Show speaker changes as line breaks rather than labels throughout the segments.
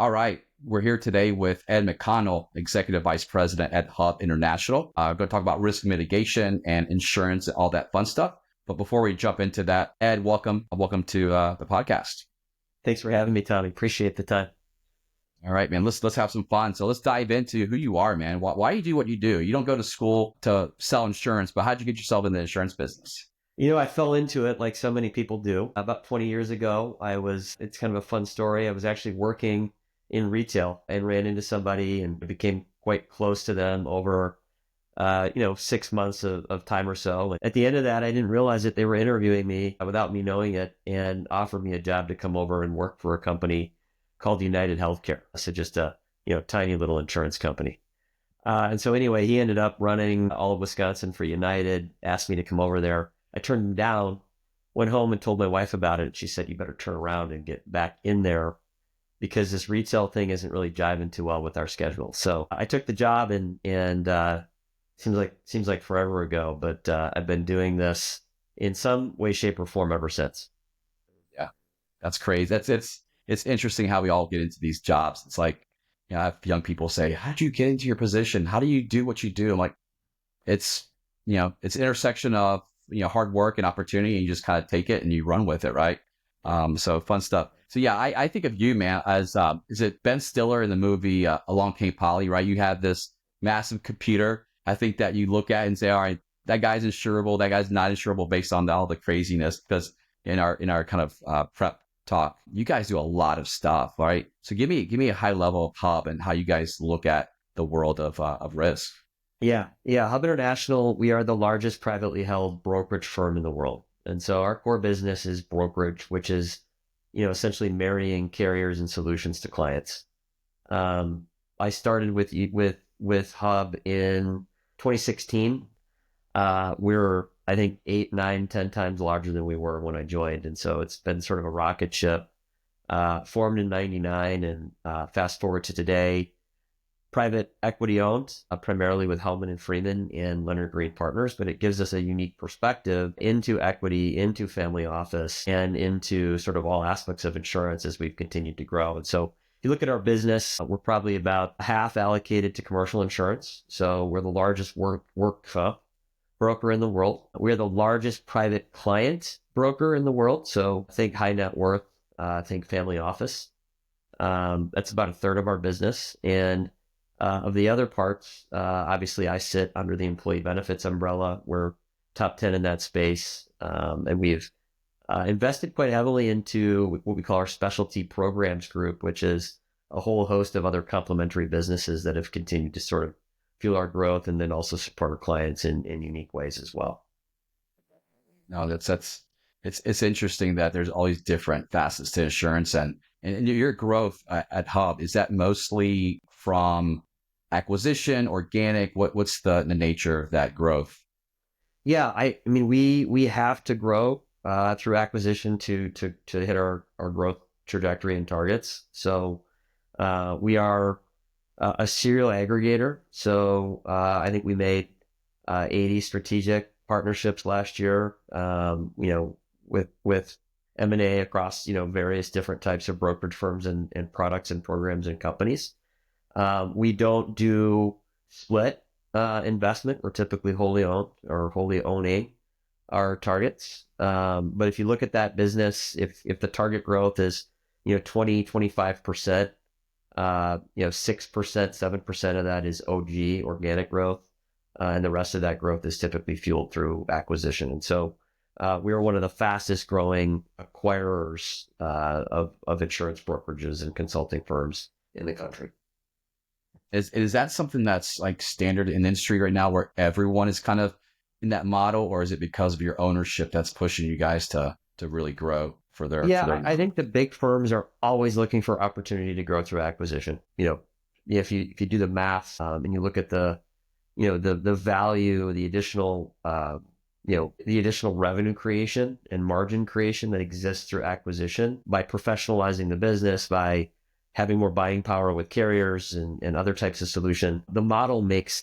All right. We're here today with Ed McConnell, Executive Vice President at Hub International. We're going to talk about risk mitigation and insurance and all that fun stuff. But before we jump into that, Ed, welcome. Welcome to the podcast.
Thanks for having me, Tommy. Appreciate the time.
All right, man. Let's have some fun. So let's dive into who you are, man. Why you do what you do? You don't go to school to sell insurance, but how'd you get yourself in the insurance business?
I fell into it like so many people do. About 20 years ago, it's kind of a fun story. I was actually working in retail and ran into somebody and became quite close to them over, 6 months of time or so. At the end of that, I didn't realize that they were interviewing me without me knowing it and offered me a job to come over and work for a company called United Healthcare. So just a, tiny little insurance company. And so anyway, he ended up running all of Wisconsin for United, asked me to come over there. I turned him down, went home and told my wife about it. She said, you better turn around and get back in there because this retail thing isn't really jiving too well with our schedule. So I took the job and seems like forever ago, but I've been doing this in some way, shape or form ever since.
Yeah, that's crazy. It's interesting how we all get into these jobs. It's like, I have young people say, how do you get into your position? How do you do what you do? I'm like, it's an intersection of, hard work and opportunity, and you just kind of take it and you run with it. Right. So fun stuff. So yeah, I think of you, man, as, is it Ben Stiller in the movie, Along Came Polly, right? You have this massive computer. I think that you look at and say, all right, that guy's insurable. That guy's not insurable based on all the craziness, because in our kind of, prep talk, you guys do a lot of stuff, right? So give me a high level of Hub and how you guys look at the world of risk.
Yeah. Hub International, we are the largest privately held brokerage firm in the world. And so our core business is brokerage, which is, essentially marrying carriers and solutions to clients. I started with Hub in 2016. We're, I think, 8, 9, 10 times larger than we were when I joined. And so it's been sort of a rocket ship, formed in 99 and fast forward to today. Private equity owned, primarily with Hellman and Freeman and Leonard Green Partners, but it gives us a unique perspective into equity, into family office, and into sort of all aspects of insurance as we've continued to grow. And so if you look at our business, we're probably about half allocated to commercial insurance. So we're the largest work broker in the world. We're the largest private client broker in the world. So think high net worth, think family office. That's about a third of our business. And of the other parts, obviously I sit under the employee benefits umbrella. We're top 10 in that space. And we've invested quite heavily into what we call our specialty programs group, which is a whole host of other complementary businesses that have continued to sort of fuel our growth and then also support our clients in unique ways as well.
No, it's interesting that there's all these different facets to insurance and your growth at Hub. Is that mostly from acquisition, organic? What's the nature of that growth?
Yeah, I mean, we have to grow through acquisition to hit our growth trajectory and targets. So we are a serial aggregator. So I think we made 80 strategic partnerships last year, with M&A across, various different types of brokerage firms and products and programs and companies. We don't do split investment. We're typically wholly owned or wholly owning our targets. But if you look at that business, if the target growth is, 20, 25%, 6%, 7% of that is OG, organic growth. And the rest of that growth is typically fueled through acquisition. And so we are one of the fastest growing acquirers of insurance brokerages and consulting firms in the country.
Is that something that's like standard in the industry right now where everyone is kind of in that model, or is it because of your ownership that's pushing you guys to really grow for their?
I think the big firms are always looking for opportunity to grow through acquisition. If you do the math and you look at the value, the additional revenue creation and margin creation that exists through acquisition by professionalizing the business, by having more buying power with carriers and other types of solution, the model makes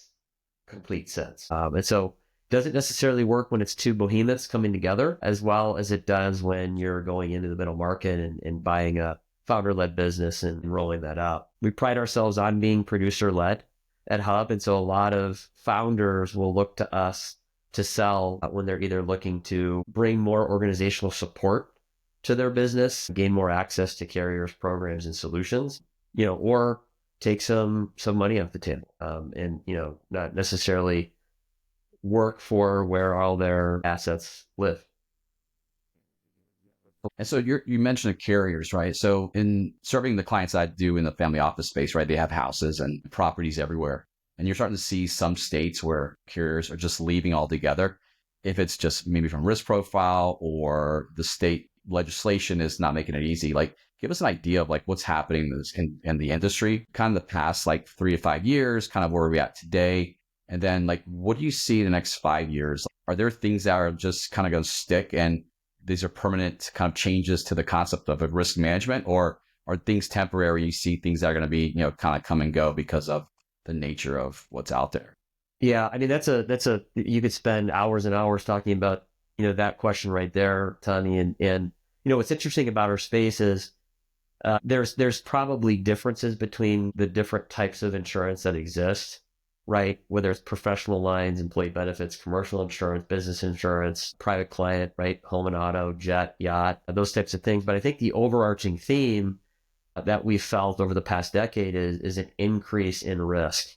complete sense. And so it doesn't necessarily work when it's two behemoths coming together as well as it does when you're going into the middle market and buying a founder-led business and rolling that out. We pride ourselves on being producer-led at Hub. And so a lot of founders will look to us to sell when they're either looking to bring more organizational support to their business, gain more access to carriers, programs, and solutions, or take some money off the table, and not necessarily work for where all their assets live.
And so you mentioned carriers, right? So in serving the clients I do in the family office space, right, they have houses and properties everywhere. And you're starting to see some states where carriers are just leaving altogether. If it's just maybe from risk profile or the state legislation is not making it easy, like give us an idea of like what's happening in the industry, kind of the past like 3 to 5 years, kind of where we're at today. And then like, what do you see in the next 5 years? Are there things that are just kind of going to stick and these are permanent kind of changes to the concept of risk management, or are things temporary? You see things that are going to be, kind of come and go because of the nature of what's out there.
Yeah, I mean you could spend hours and hours talking about that question right there, Tony. And what's interesting about our space is there's probably differences between the different types of insurance that exist, right? Whether it's professional lines, employee benefits, commercial insurance, business insurance, private client, right? Home and auto, jet, yacht, those types of things. But I think the overarching theme that we've felt over the past decade is an increase in risk.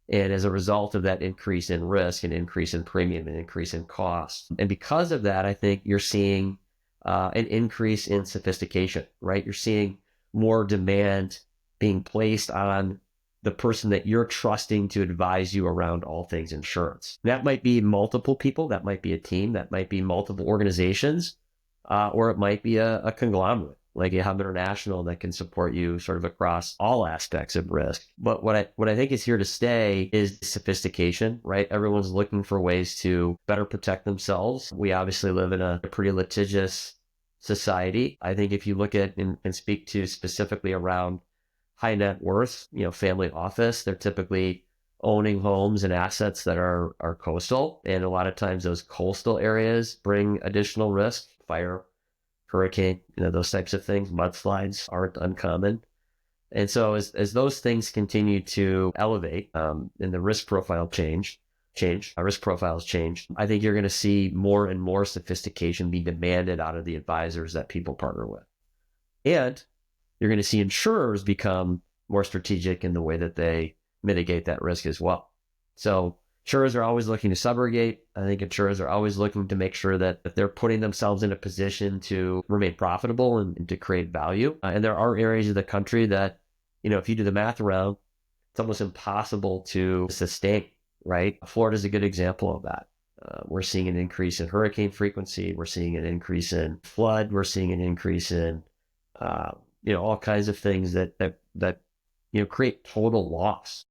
And as a result of that increase in risk, an increase in premium, an increase in cost. And because of that, I think you're seeing an increase in sophistication, right? You're seeing more demand being placed on the person that you're trusting to advise you around all things insurance. That might be multiple people, that might be a team, that might be multiple organizations, or it might be a conglomerate like a Hub International that can support you sort of across all aspects of risk. But what I think is here to stay is sophistication, right? Everyone's looking for ways to better protect themselves. We obviously live in a pretty litigious society. I think if you look at and speak to specifically around high net worth, family office, they're typically owning homes and assets that are coastal. And a lot of times those coastal areas bring additional risk, fire, hurricane, those types of things. Mudslides aren't uncommon. And so as those things continue to elevate and the risk profile risk profiles change, I think you're going to see more and more sophistication be demanded out of the advisors that people partner with. And you're going to see insurers become more strategic in the way that they mitigate that risk as well. So insurers are always looking to subrogate. I think insurers are always looking to make sure that they're putting themselves in a position to remain profitable and to create value. And there are areas of the country that, if you do the math around, it's almost impossible to sustain, right? Florida is a good example of that. We're seeing an increase in hurricane frequency. We're seeing an increase in flood. We're seeing an increase in, all kinds of things that create total loss.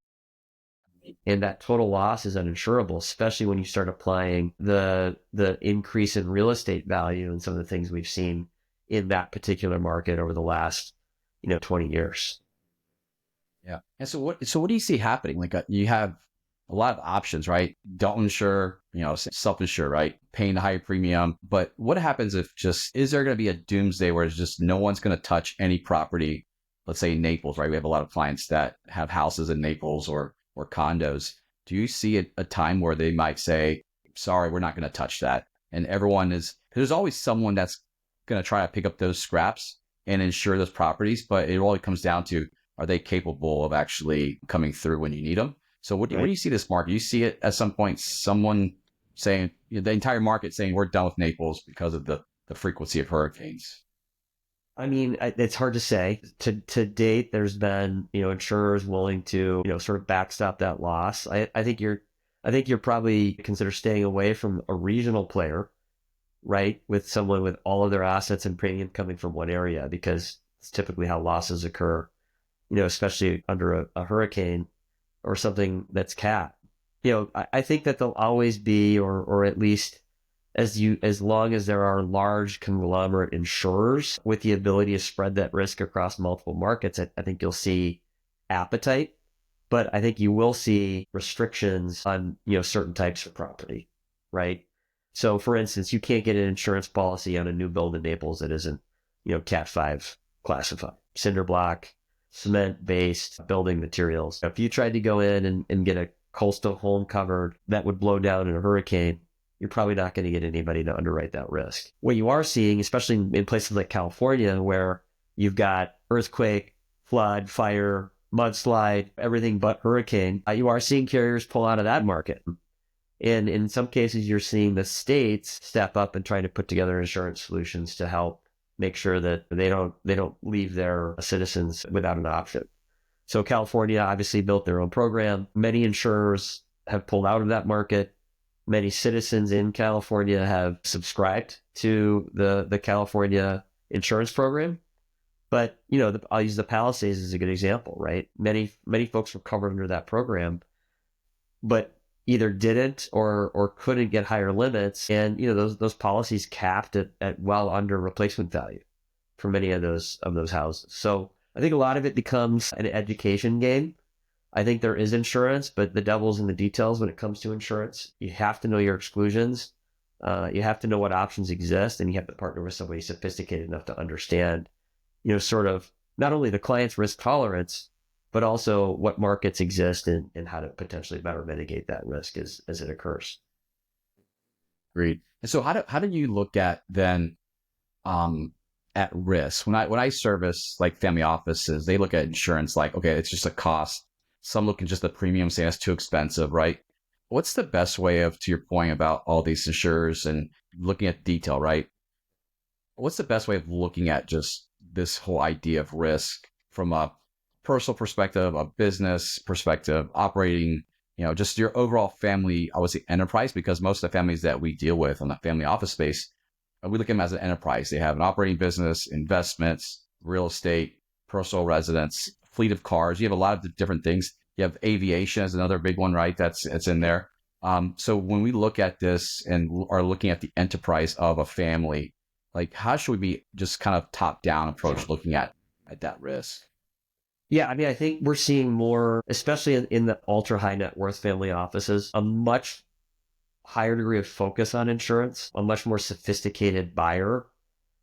And that total loss is uninsurable, especially when you start applying the increase in real estate value and some of the things we've seen in that particular market over the last, 20 years.
Yeah. And so what do you see happening? Like you have a lot of options, right? Don't insure, self-insure, right? Paying the higher premium. But what happens if is there going to be a doomsday where it's just no one's going to touch any property? Let's say Naples, right? We have a lot of clients that have houses in Naples or condos. Do you see a time where they might say, sorry, we're not going to touch that? And there's always someone that's going to try to pick up those scraps and insure those properties. But it all comes down to, are they capable of actually coming through when you need them? So what do you see this market? You see it at some point, someone saying, the entire market saying we're done with Naples because of the frequency of hurricanes.
I mean, it's hard to say. To date, there's been, insurers willing to, sort of backstop that loss. I think you're probably consider staying away from a regional player, right? With someone with all of their assets and premium coming from one area, because it's typically how losses occur, especially under a hurricane or something that's cat. I think that there'll always be, or at least as long as there are large conglomerate insurers with the ability to spread that risk across multiple markets, I think you'll see appetite, but I think you will see restrictions on, certain types of property, right? So for instance, you can't get an insurance policy on a new build in Naples that isn't, Cat 5 classified, cinder block, cement-based building materials. If you tried to go in and get a coastal home covered that would blow down in a hurricane, you're probably not going to get anybody to underwrite that risk. What you are seeing, especially in places like California, where you've got earthquake, flood, fire, mudslide, everything but hurricane, you are seeing carriers pull out of that market. And in some cases, you're seeing the states step up and try to put together insurance solutions to help make sure that they don't leave their citizens without an option. So California obviously built their own program. Many insurers have pulled out of that market. Many citizens in California have subscribed to the California insurance program. But, I'll use the Palisades as a good example, right? Many folks were covered under that program, but either didn't or couldn't get higher limits. And, those policies capped at well under replacement value for many of those houses. So I think a lot of it becomes an education game. I think there is insurance, but the devil's in the details when it comes to insurance. You have to know your exclusions. You have to know what options exist, and you have to partner with somebody sophisticated enough to understand, sort of not only the client's risk tolerance, but also what markets exist and how to potentially better mitigate that risk as it occurs.
Agreed. And so how do you look at then at risk? When I service like family offices, they look at insurance like, okay, it's just a cost. Some look at just the premium, say that's too expensive, right? What's the best way of, to your point about all these insurers and looking at detail, right? What's the best way of looking at just this whole idea of risk from a personal perspective, a business perspective, operating, just your overall family, I would say enterprise, because most of the families that we deal with on the family office space, we look at them as an enterprise. They have an operating business, investments, real estate, personal residence, fleet of cars. You have a lot of different things. You have aviation as another big one, right? That's in there. So when we look at this and are looking at the enterprise of a family, like how should we be just kind of top down approach looking at that risk?
Yeah, I mean, I think we're seeing more, especially in the ultra high net worth family offices, a much higher degree of focus on insurance, a much more sophisticated buyer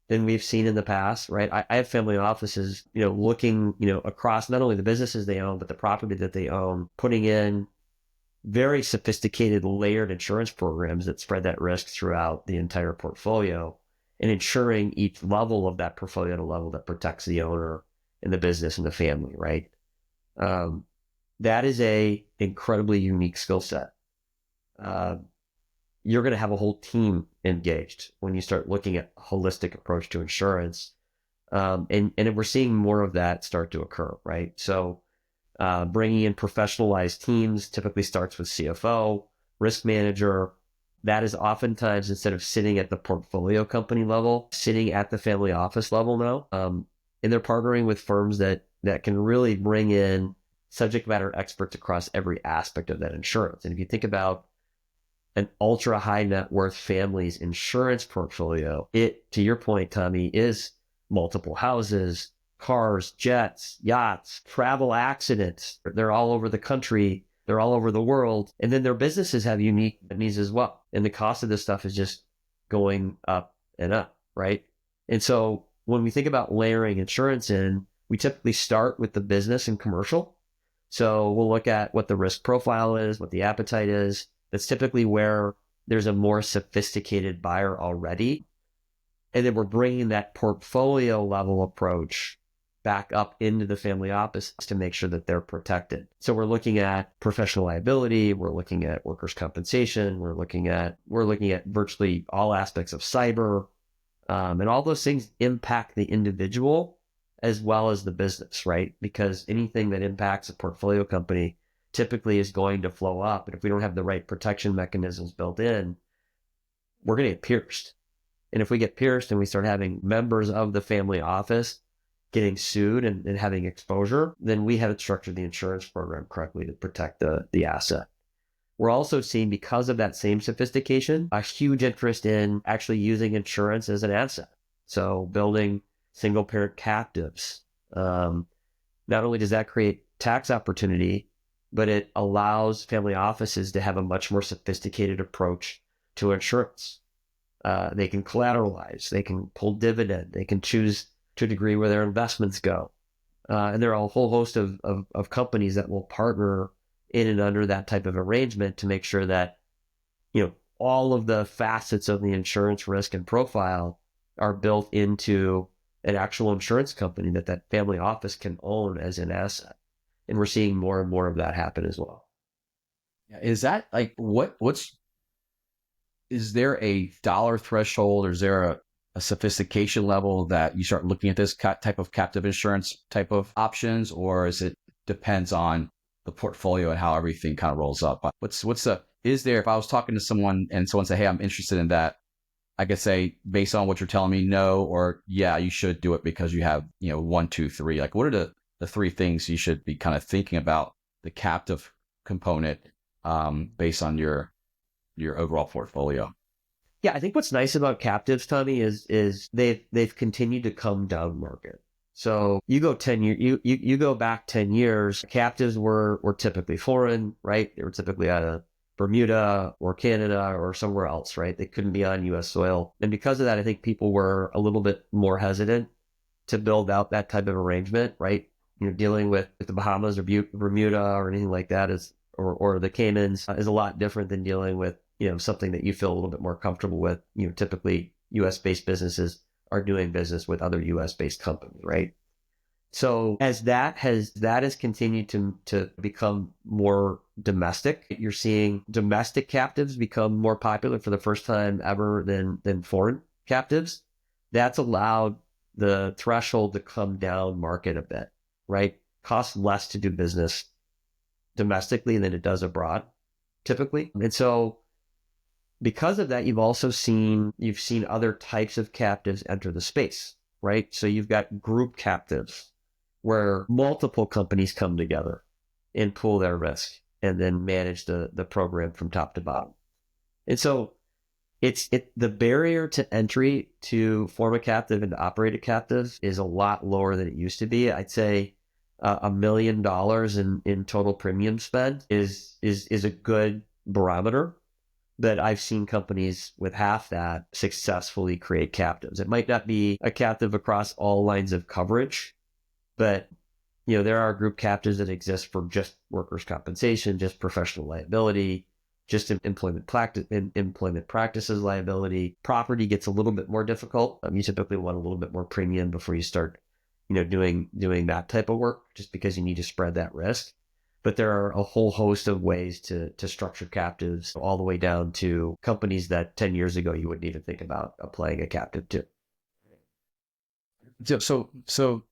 than we've seen in the past, right? I have family offices, looking, across not only the businesses they own, but the property that they own, putting in very sophisticated layered insurance programs that spread that risk throughout the entire portfolio and ensuring each level of that portfolio at a level that protects the owner and the business and the family, right? That is a incredibly unique skill set. You're going to have a whole team engaged when you start looking at a holistic approach to insurance. And we're seeing more of that start to occur, right? So bringing in professionalized teams typically starts with CFO, risk manager. That is oftentimes, instead of sitting at the portfolio company level, sitting at the family office level now. And they're partnering with firms that can really bring in subject matter experts across every aspect of that insurance. And if you think about an ultra high net worth family's insurance portfolio, it, to your point, Tommy, is multiple houses, cars, jets, yachts, travel accidents. They're all over the country. They're all over the world. And then their businesses have unique needs as well. And the cost of this stuff is just going up and up, right? And so when we think about layering insurance in, we typically start with the business and commercial. So we'll look at what the risk profile is, what the appetite is. That's typically where there's a more sophisticated buyer already. And then we're bringing that portfolio level approach back up into the family office to make sure that they're protected. So we're looking at professional liability, we're looking at workers' compensation, we're looking at virtually all aspects of cyber, and all those things impact the individual as well as the business, right? Because anything that impacts a portfolio company typically is going to flow up. And if we don't have the right protection mechanisms built in, we're going to get pierced. And if we get pierced and we start having members of the family office getting sued and having exposure, then we haven't structured the insurance program correctly to protect the asset. We're also seeing, because of that same sophistication, a huge interest in actually using insurance as an asset. So building single parent captives. Not only does that create tax opportunity, but it allows family offices to have a much more sophisticated approach to insurance. They can collateralize, they can pull dividend, they can choose to a degree where their investments go. And there are a whole host of companies that will partner in and under that type of arrangement to make sure that, all of the facets of the insurance risk and profile are built into an actual insurance company that family office can own as an asset. And we're seeing more and more of that happen as well.
Is that like what's is there a dollar threshold or is there a sophistication level that you start looking at this type of captive insurance type of options, or is it depends on the portfolio and how everything kind of rolls up? What's the is there if I was talking to someone and someone said, hey, I'm interested in that, I could say based on what you're telling me, no, or yeah, you should do it because you have, one, two, three. Like what are the three things you should be kind of thinking about the captive component based on your overall portfolio?
Yeah, I think what's nice about captives, Tommy, is they've continued to come down market. So you go 10 years, you go back 10 years, captives were typically foreign, right? They were typically out of Bermuda or Canada or somewhere else, right? They couldn't be on US soil. And because of that, I think people were a little bit more hesitant to build out that type of arrangement, right? Dealing with the Bahamas or Bermuda or anything like that or the Caymans is a lot different than dealing with, something that you feel a little bit more comfortable with. Typically US based businesses are doing business with other US based companies, right? So as that has continued to become more domestic, you're seeing domestic captives become more popular for the first time ever than foreign captives. That's allowed the threshold to come down market a bit, right? Costs less to do business domestically than it does abroad, typically. And so because of that, you've seen other types of captives enter the space, right? So you've got group captives where multiple companies come together and pool their risk and then manage the program from top to bottom. And so the barrier to entry to form a captive and to operate a captive is a lot lower than it used to be. I'd say $1 million in total premium spend is a good barometer, that I've seen companies with half that successfully create captives. It might not be a captive across all lines of coverage, but there are group captives that exist for just workers' compensation, just professional liability, just employment practices liability. Property gets a little bit more difficult. You typically want a little bit more premium before you start, doing that type of work, just because you need to spread that risk. But there are a whole host of ways to structure captives, all the way down to companies that 10 years ago you wouldn't even think about applying a captive to.
So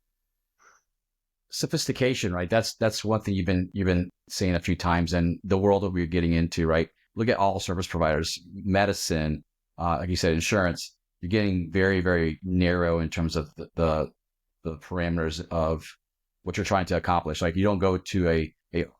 sophistication, right? That's one thing you've been saying a few times, and the world that we're getting into, right? Look at all service providers, medicine, like you said, insurance. You're getting very, very narrow in terms of the parameters of what you're trying to accomplish. Like you don't go to a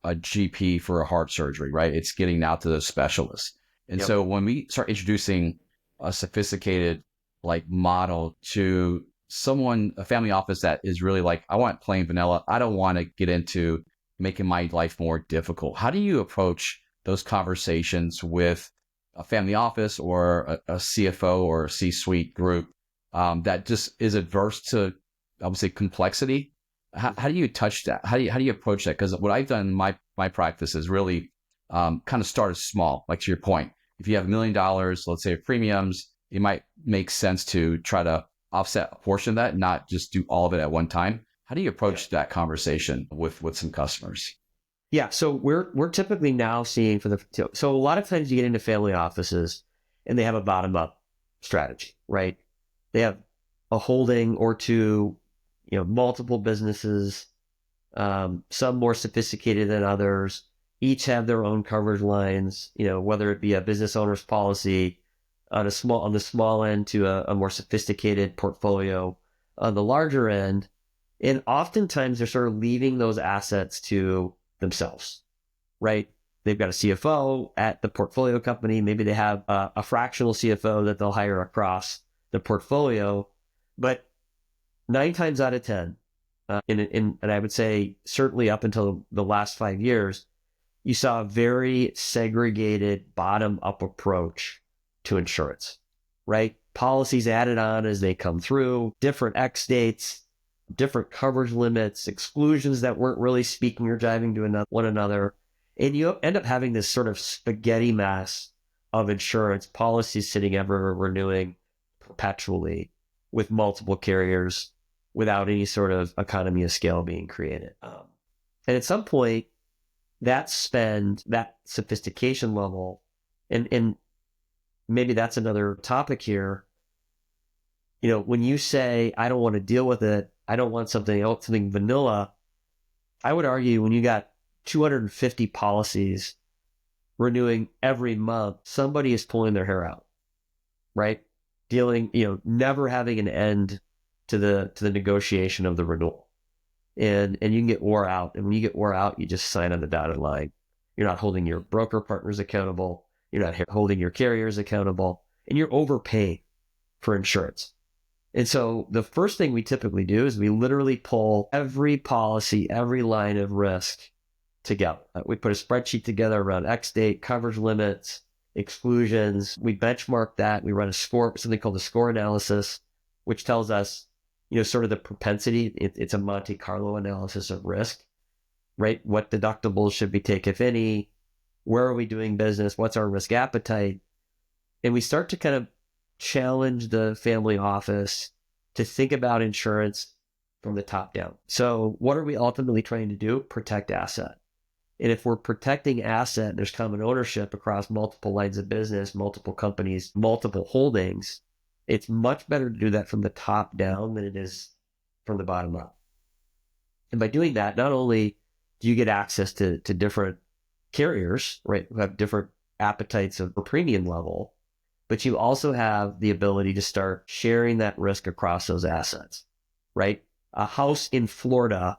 GP for a heart surgery, right? It's getting out to those specialists. And
Yep.
so when we start introducing a sophisticated like model to someone, a family office that is really like, I want plain vanilla. I don't want to get into making my life more difficult. How do you approach those conversations with a family office or a CFO or a C-suite group that just is adverse to, I would say, complexity? How do you touch that? How do you approach that? Because what I've done in my practice is really kind of start small. Like to your point, if you have $1 million, let's say premiums, it might make sense to try to offset a portion of that, not just do all of it at one time. How do you
Yeah.
approach that conversation with some customers?
Yeah. So we're typically now seeing so a lot of times you get into family offices and they have a bottom up strategy, right? They have a holding or two, multiple businesses, some more sophisticated than others, each have their own coverage lines, whether it be a business owner's policy on the small end to a more sophisticated portfolio on the larger end. And oftentimes they're sort of leaving those assets to themselves, right? They've got a CFO at the portfolio company. Maybe they have a fractional CFO that they'll hire across the portfolio. But 9 times out of 10, and I would say certainly up until the last 5 years, you saw a very segregated bottom up approach to insurance, right? Policies added on as they come through, different X dates, different coverage limits, exclusions that weren't really speaking or jiving to one another. And you end up having this sort of spaghetti mess of insurance policies sitting ever renewing perpetually with multiple carriers without any sort of economy of scale being created. And at some point, that spend, that sophistication level, and maybe that's another topic here. When you say, I don't want to deal with it, I don't want something else, something vanilla, I would argue when you got 250 policies renewing every month, somebody is pulling their hair out, right? Dealing, never having an end to the negotiation of the renewal. And you can get wore out. And when you get wore out, you just sign on the dotted line. You're not holding your broker partners accountable. You're not holding your carriers accountable, and you're overpaying for insurance. And so the first thing we typically do is we literally pull every policy, every line of risk together. We put a spreadsheet together around X date, coverage limits, exclusions. We benchmark that. We run a score, something called a score analysis, which tells us, sort of the propensity. It's a Monte Carlo analysis of risk, right? What deductibles should we take, if any? Where are we doing business? What's our risk appetite? And we start to kind of challenge the family office to think about insurance from the top down. So what are we ultimately trying to do? Protect asset. And if we're protecting asset, there's common ownership across multiple lines of business, multiple companies, multiple holdings. It's much better to do that from the top down than it is from the bottom up. And by doing that, not only do you get access to different carriers, right, who have different appetites of premium level, but you also have the ability to start sharing that risk across those assets, right? A house in Florida,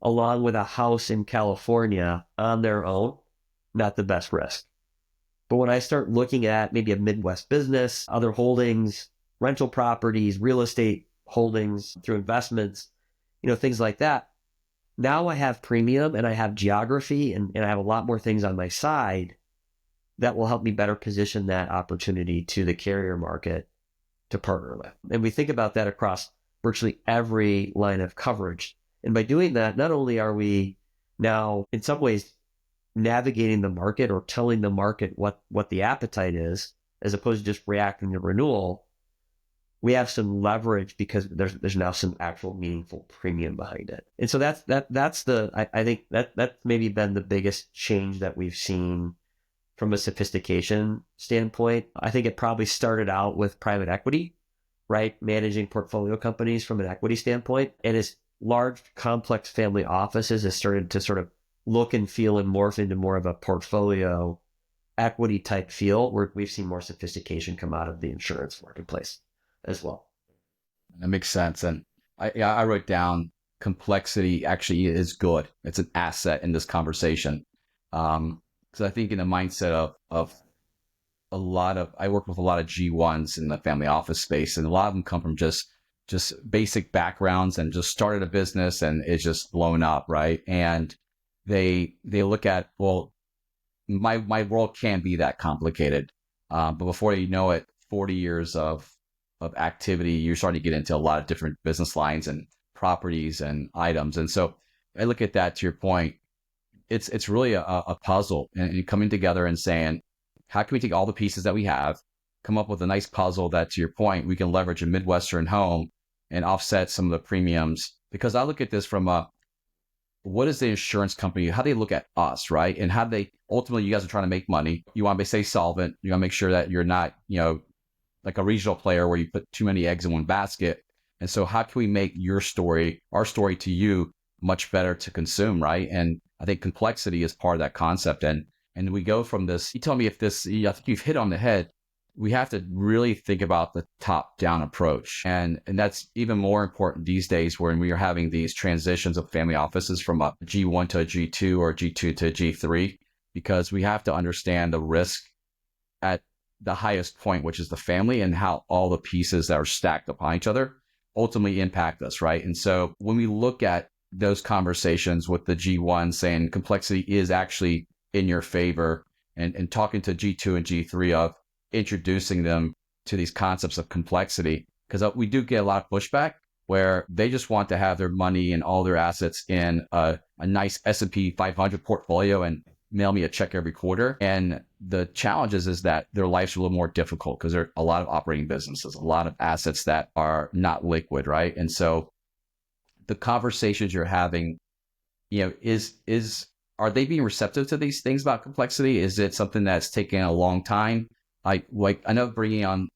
along with a house in California on their own, not the best risk. But when I start looking at maybe a Midwest business, other holdings, rental properties, real estate holdings through investments, things like that, now I have premium and I have geography and I have a lot more things on my side that will help me better position that opportunity to the carrier market to partner with. And we think about that across virtually every line of coverage. And by doing that, not only are we now in some ways navigating the market or telling the market what the appetite is, as opposed to just reacting to renewal, we have some leverage because there's now some actual meaningful premium behind it. And so I think that's maybe been the biggest change that we've seen from a sophistication standpoint. I think it probably started out with private equity, right? Managing portfolio companies from an equity standpoint. And as large, complex family offices has started to sort of look and feel and morph into more of a portfolio equity type feel, where we've seen more sophistication come out of the insurance marketplace as well.
That makes sense. And I wrote down complexity actually is good. It's an asset in this conversation. So I think in the mindset of I work with a lot of G1s in the family office space, and a lot of them come from just basic backgrounds and just started a business and it's just blown up, right? And they look at, well, my world can't be that complicated. But before you know it, 40 years of activity, you're starting to get into a lot of different business lines and properties and items. And so I look at that, to your point, it's really a puzzle, and coming together and saying, how can we take all the pieces that we have, come up with a nice puzzle that, to your point, we can leverage a Midwestern home and offset some of the premiums? Because I look at this from what is the insurance company, how they look at us, right? And how they, ultimately, you guys are trying to make money. You want to stay solvent. You want to make sure that you're not, like a regional player where you put too many eggs in one basket. And so how can we make our story to you, much better to consume, right? And I think complexity is part of that concept. And we go from this, you tell me if this, I think you've hit on the head. We have to really think about the top-down approach. And that's even more important these days when we are having these transitions of family offices from a G1 to a G2 or G2 to a G3, because we have to understand the risk at the highest point, which is the family, and how all the pieces that are stacked upon each other ultimately impact us, right? And so when we look at those conversations with the G1 saying complexity is actually in your favor, and talking to G2 and G3 of introducing them to these concepts of complexity, because we do get a lot of pushback, where they just want to have their money and all their assets in a nice S&P 500 portfolio and mail me a check every quarter. And the challenge is that their life's a little more difficult because there are a lot of operating businesses, a lot of assets that are not liquid, right? And so the conversations you're having, is are they being receptive to these things about complexity? Is it something that's taking a long time? Like I know bringing on,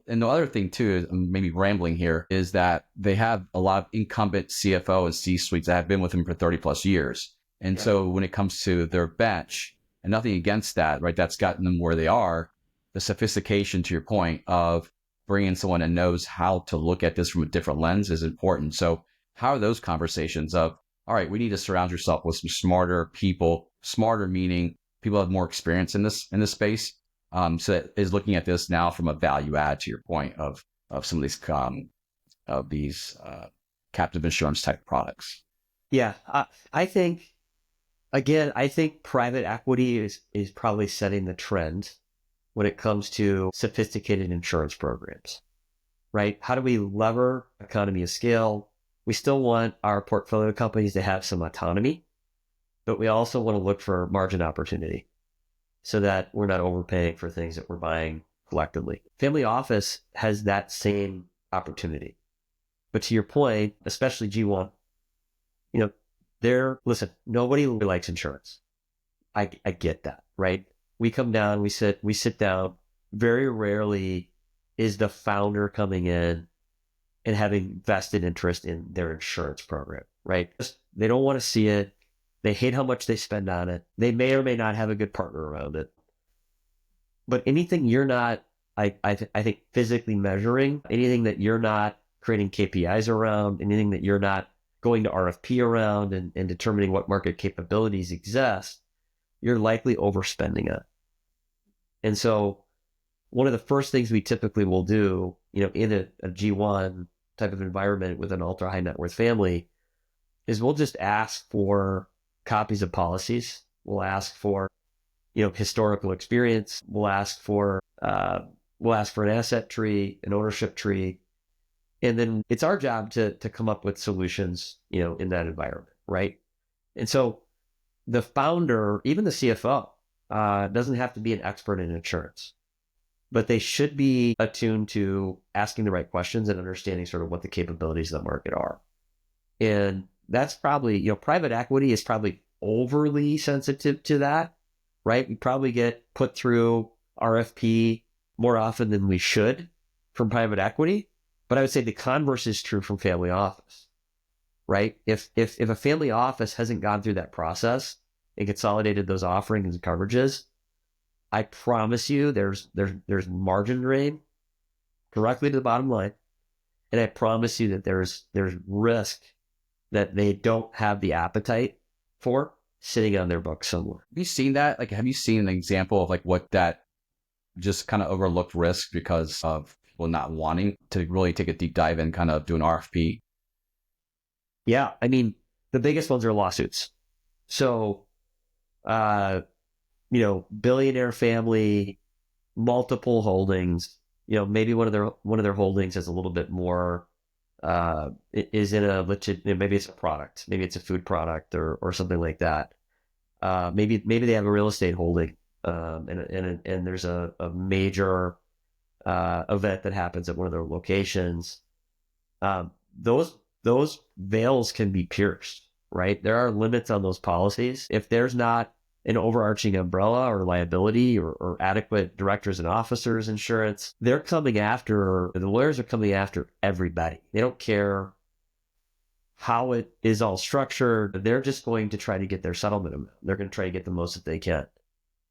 and the other thing too is maybe rambling here is that they have a lot of incumbent CFO and C-suites that have been with them for 30 plus years. And so when it comes to their bench, and nothing against that, right? That's gotten them where they are. The sophistication, to your point, of bringing someone that knows how to look at this from a different lens is important. So how are those conversations of, all right, we need to surround yourself with some smarter people, smarter meaning people have more experience in this space. So that is looking at this now from a value add to your point of some of these captive insurance type products.
Yeah, I think again, I think private equity is probably setting the trend when it comes to sophisticated insurance programs, right? How do we lever economy of scale? We still want our portfolio companies to have some autonomy, but we also want to look for margin opportunity so that we're not overpaying for things that we're buying collectively. Family office has that same opportunity. But to your point, especially G1, listen, nobody likes insurance. I get that, right? We come down, we sit down. Very rarely is the founder coming in and having vested interest in their insurance program, right? They don't want to see it. They hate how much they spend on it. They may or may not have a good partner around it. But anything you're not, I think, physically measuring, anything that you're not creating KPIs around, anything that you're not going to RFP around and determining what market capabilities exist, you're likely overspending it. And so one of the first things we typically will do, in a G1 type of environment with an ultra high net worth family is we'll just ask for copies of policies. We'll ask for, historical experience. We'll ask for an asset tree, an ownership tree. And then it's our job to come up with solutions, in that environment, right? And so the founder, even the CFO, doesn't have to be an expert in insurance, but they should be attuned to asking the right questions and understanding sort of what the capabilities of the market are. And that's probably, private equity is probably overly sensitive to that, right? We probably get put through RFP more often than we should from private equity. But I would say the converse is true from family office, right? If a family office hasn't gone through that process and consolidated those offerings and coverages, I promise you there's margin drain directly to the bottom line. And I promise you that there's risk that they don't have the appetite for sitting on their books somewhere.
Have you seen that? Like, have you seen an example of like what that just kind of overlooked risk because of people not wanting to really take a deep dive and kind of do an RFP?
Yeah. I mean, the biggest ones are lawsuits. So, billionaire family, multiple holdings, maybe one of their holdings has a little bit more, is in a legit, maybe it's a product, maybe it's a food product or something like that. Maybe they have a real estate holding, and there's a major event that happens at one of their locations. Those veils can be pierced, right? There are limits on those policies. If there's not an overarching umbrella or liability or adequate directors and officers insurance, the lawyers are coming after everybody. They don't care how it is all structured. They're just going to try to get their settlement amount. They're going to try to get the most that they can.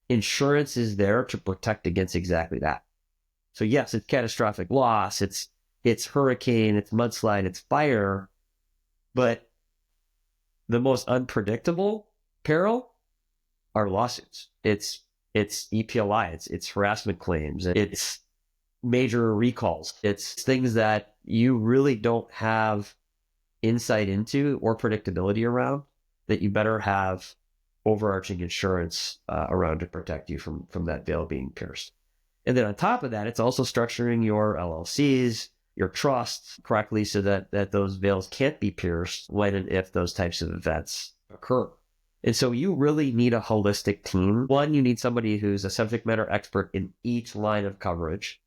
Insurance is there to protect against exactly that. So yes, it's catastrophic loss. It's hurricane, it's mudslide, it's fire, but the most unpredictable peril are lawsuits. It's EPLI, it's harassment claims, it's major recalls. It's things that you really don't have insight into or predictability around that you better have overarching insurance around to protect you from that veil being pierced. And then on top of that, it's also structuring your LLCs, your trust correctly so that those veils can't be pierced when and if those types of events occur. And so you really need a holistic team. One, you need somebody who's a subject matter expert in each line of coverage,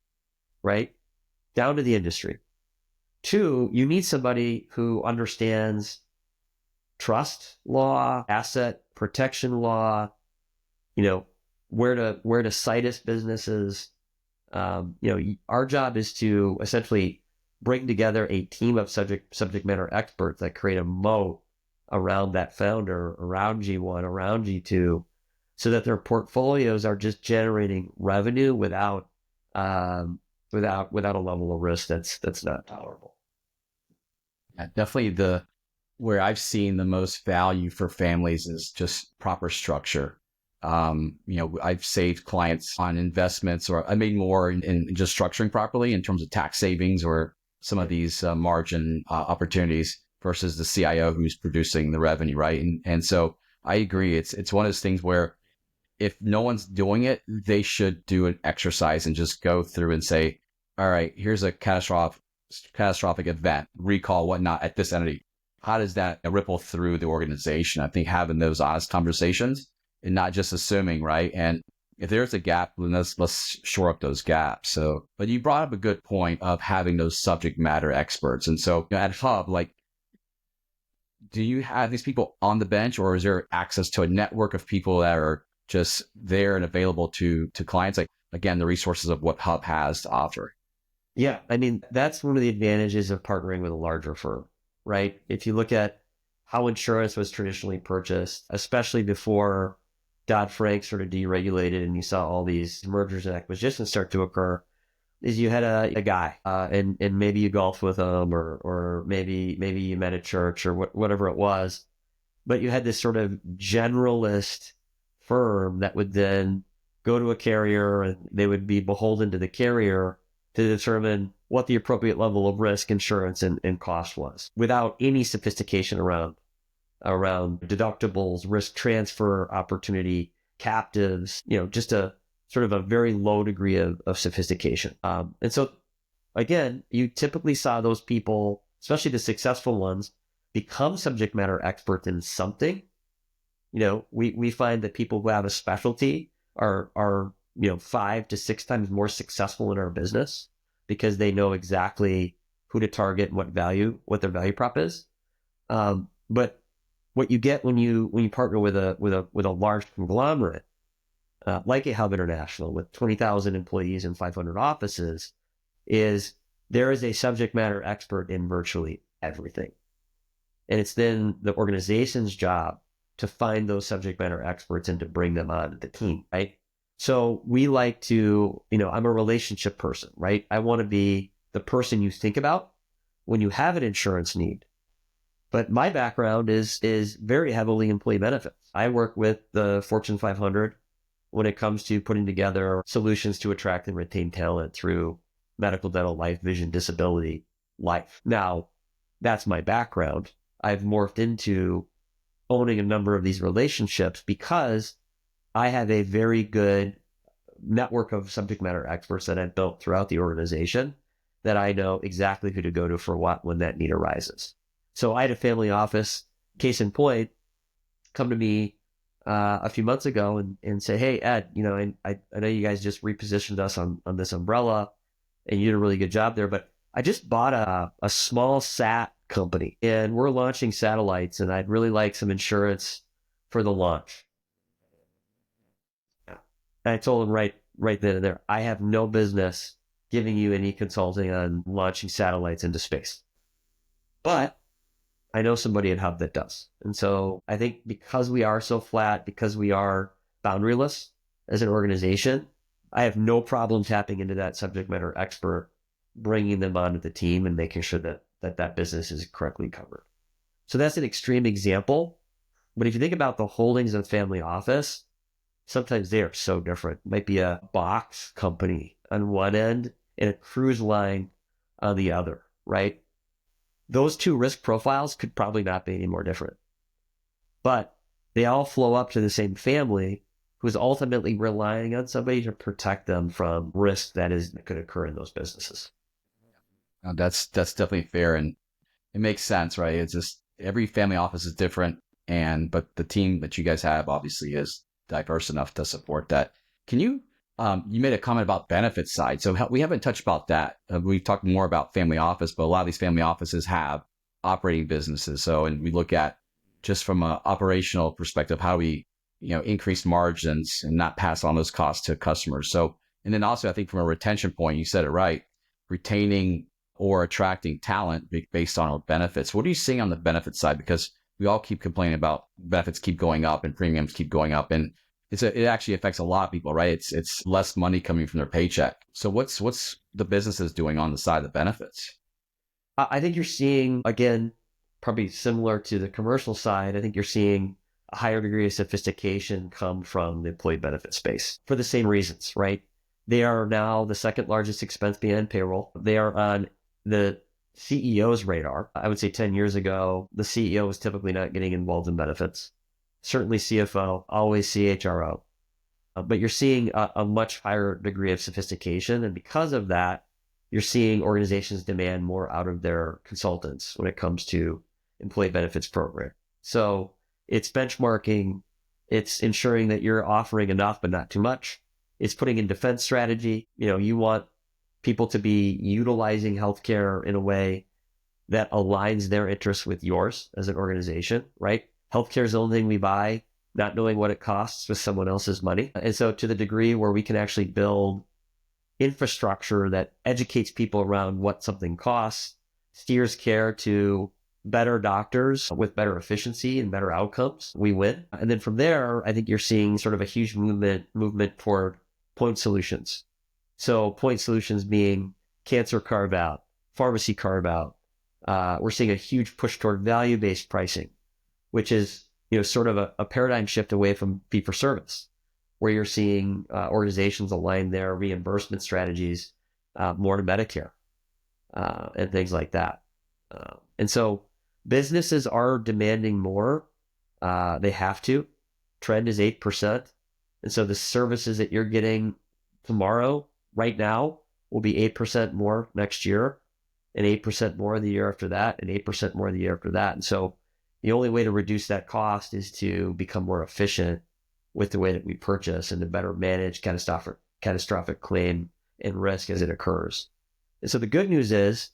right? Down to the industry. Two, you need somebody who understands trust law, asset protection law, you know, where to cite businesses. Our job is to essentially bring together a team of subject matter experts that create a moat around that founder, around G1, around G2, so that their portfolios are just generating revenue without a level of risk that's not tolerable.
Yeah, definitely the where I've seen the most value for families is just proper structure. I've saved clients on investments, or I made more in just structuring properly in terms of tax savings or some of these margin opportunities versus the CIO who's producing the revenue, right? And so I agree. It's one of those things where if no one's doing it, they should do an exercise and just go through and say, all right, here's a catastrophic event, recall, whatnot at this entity. How does that ripple through the organization? I think having those honest conversations and not just assuming, right? And if there's a gap, then let's shore up those gaps. So, but you brought up a good point of having those subject matter experts. And so at Hub, like, do you have these people on the bench, or is there access to a network of people that are just there and available to clients? Like, again, the resources of what Hub has to offer.
Yeah, I mean, that's one of the advantages of partnering with a larger firm, right? If you look at how insurance was traditionally purchased, especially before Dodd-Frank sort of deregulated and you saw all these mergers and acquisitions start to occur, is you had a guy, and maybe you golfed with him, or maybe you met at church or whatever it was, but you had this sort of generalist firm that would then go to a carrier and they would be beholden to the carrier to determine what the appropriate level of risk, insurance, and cost was, without any sophistication around deductibles, risk transfer opportunity, captives, just a sort of a very low degree of sophistication. And so, again, you typically saw those people, especially the successful ones, become subject matter experts in something. We find that people who have a specialty are 5 to 6 times more successful in our business because they know exactly who to target and what their value prop is. But what you get when you partner with a large conglomerate like a Hub International with 20,000 employees and 500 offices is there is a subject matter expert in virtually everything, and it's then the organization's job to find those subject matter experts and to bring them onto the team, right? So we like to, I'm a relationship person, right? I want to be the person you think about when you have an insurance need. But my background is very heavily employee benefits. I work with the Fortune 500 when it comes to putting together solutions to attract and retain talent through medical, dental, life, vision, disability, life. Now, that's my background. I've morphed into owning a number of these relationships because I have a very good network of subject matter experts that I've built throughout the organization that I know exactly who to go to for what when that need arises. So I had a family office, case in point, come to me a few months ago and say, hey, Ed, I know you guys just repositioned us on this umbrella and you did a really good job there, but I just bought a small sat company and we're launching satellites and I'd really like some insurance for the launch. And I told him right then and there, I have no business giving you any consulting on launching satellites into space. But I know somebody at Hub that does. And so I think because we are so flat, because we are boundaryless as an organization, I have no problem tapping into that subject matter expert, bringing them onto the team and making sure that business is correctly covered. So that's an extreme example. But if you think about the holdings of family office, sometimes they are so different. It might be a box company on one end and a cruise line on the other, right? Those two risk profiles could probably not be any more different. But they all flow up to the same family who's ultimately relying on somebody to protect them from risk that could occur in those businesses.
That's definitely fair, and it makes sense, right? It's just every family office is different, and but the team that you guys have obviously is diverse enough to support that. Can you? You made a comment about benefits side, so we haven't touched about that. We've talked more about family office, but a lot of these family offices have operating businesses. So, and we look at just from an operational perspective, how we increase margins and not pass on those costs to customers. So, and then also I think from a retention point, you said it right, retaining or attracting talent based on our benefits. What are you seeing on the benefits side? Because we all keep complaining about benefits keep going up and premiums keep going up, and it actually affects a lot of people, right? It's less money coming from their paycheck. So what's the businesses doing on the side of the benefits?
I think you're seeing, again, probably similar to the commercial side, I think you're seeing a higher degree of sophistication come from the employee benefit space for the same reasons, right? They are now the second largest expense behind payroll. They are on the CEO's radar. I would say 10 years ago, the CEO was typically not getting involved in benefits. Certainly CFO, always CHRO. But you're seeing a much higher degree of sophistication. And because of that, you're seeing organizations demand more out of their consultants when it comes to employee benefits program. So it's benchmarking, it's ensuring that you're offering enough but not too much. It's putting in defense strategy. You want people to be utilizing healthcare in a way that aligns their interests with yours as an organization, right? Healthcare is the only thing we buy, not knowing what it costs with someone else's money. And so to the degree where we can actually build infrastructure that educates people around what something costs, steers care to better doctors with better efficiency and better outcomes, we win. And then from there, I think you're seeing sort of a huge movement toward point solutions. So point solutions being cancer carve out, pharmacy carve out. We're seeing a huge push toward value-based pricing, which is sort of a paradigm shift away from fee for service, where you're seeing organizations align their reimbursement strategies more to Medicare and things like that. And so businesses are demanding more. They have to. Trend is 8%. And so the services that you're getting tomorrow, right now, will be 8% more next year, and 8% more the year after that, and 8% more the year after that. And so the only way to reduce that cost is to become more efficient with the way that we purchase and to better manage catastrophic claim and risk as it occurs. And so the good news is,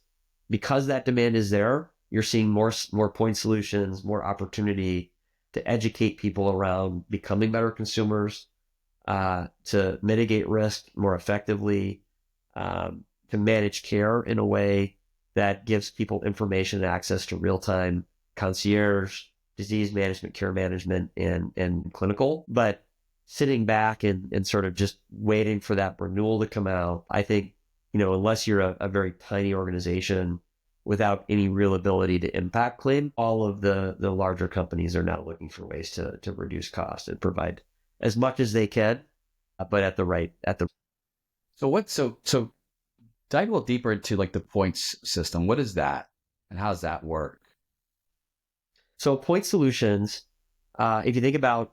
because that demand is there, you're seeing more point solutions, more opportunity to educate people around becoming better consumers, to mitigate risk more effectively, to manage care in a way that gives people information and access to real-time concierge, disease management, care management, and clinical. But sitting back and sort of just waiting for that renewal to come out, I think, unless you're a very tiny organization without any real ability to impact claim, all of the larger companies are now looking for ways to reduce cost and provide as much as they can, but at the.
So dive a little deeper into like the points system. What is that, and how does that work?
So point solutions, if you think about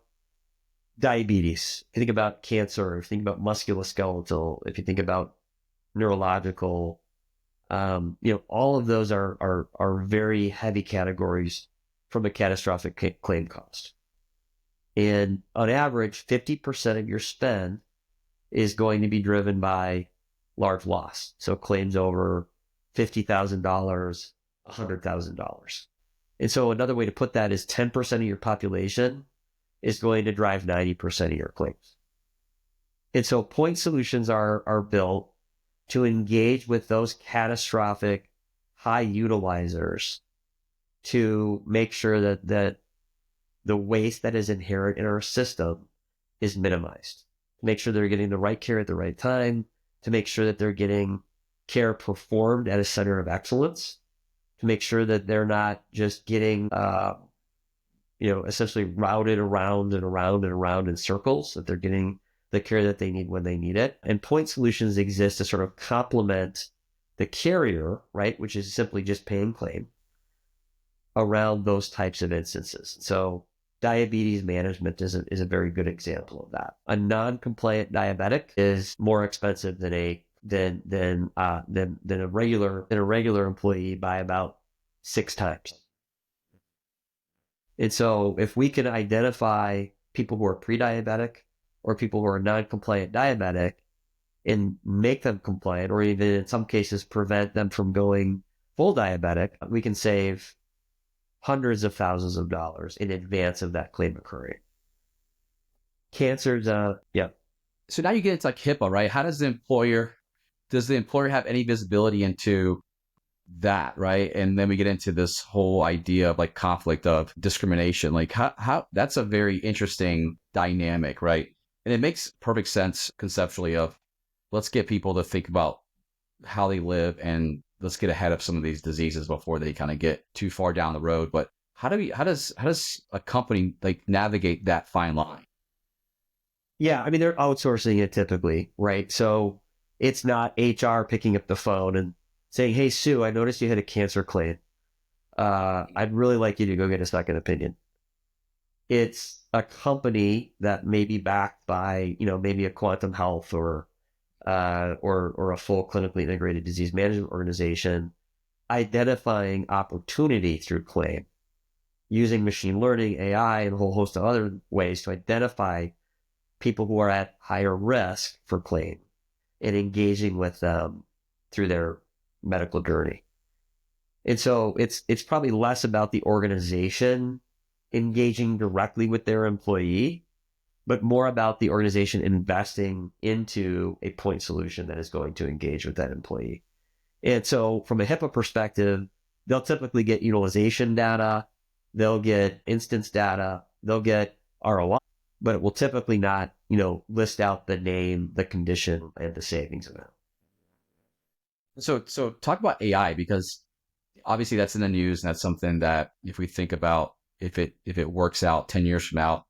diabetes, if you think about cancer, if you think about musculoskeletal, if you think about neurological, all of those are very heavy categories from a catastrophic claim cost. And on average, 50% of your spend is going to be driven by large loss. So claims over $50,000, $100,000. And so another way to put that is 10% of your population is going to drive 90% of your claims. And so point solutions are built to engage with those catastrophic high utilizers to make sure that the waste that is inherent in our system is minimized, to make sure they're getting the right care at the right time, to make sure that they're getting care performed at a center of excellence, to make sure that they're not just getting, essentially routed around and around and around in circles, that they're getting the care that they need when they need it. And point solutions exist to sort of complement the carrier, right, which is simply just paying claim around those types of instances. So diabetes management is a very good example of that. A non-compliant diabetic is more expensive than a than a regular employee by about 6 times. And so if we can identify people who are pre-diabetic or people who are non-compliant diabetic and make them compliant, or even in some cases prevent them from going full diabetic, we can save hundreds of thousands of dollars in advance of that claim occurring. Cancers, yeah.
So now you get into like HIPAA, right? How does the employer have any visibility into that, right? And then we get into this whole idea of like conflict of discrimination. Like how that's a very interesting dynamic, right? And it makes perfect sense conceptually of let's get people to think about how they live and let's get ahead of some of these diseases before they kind of get too far down the road. But how does a company like navigate that fine line?
Yeah, I mean, they're outsourcing it typically, right? So it's not HR picking up the phone and saying, "Hey, Sue, I noticed you had a cancer claim. I'd really like you to go get a second opinion." It's a company that may be backed by, maybe a Quantum Health or a full clinically integrated disease management organization, identifying opportunity through claim, using machine learning, AI, and a whole host of other ways to identify people who are at higher risk for claim and engaging with them through their medical journey. And so it's probably less about the organization engaging directly with their employee, but more about the organization investing into a point solution that is going to engage with that employee. And so from a HIPAA perspective, they'll typically get utilization data, they'll get instance data, they'll get ROI, but it will typically not, list out the name, the condition, and the savings amount.
So talk about AI because obviously that's in the news and that's something that if we think about if it works out 10 years from now,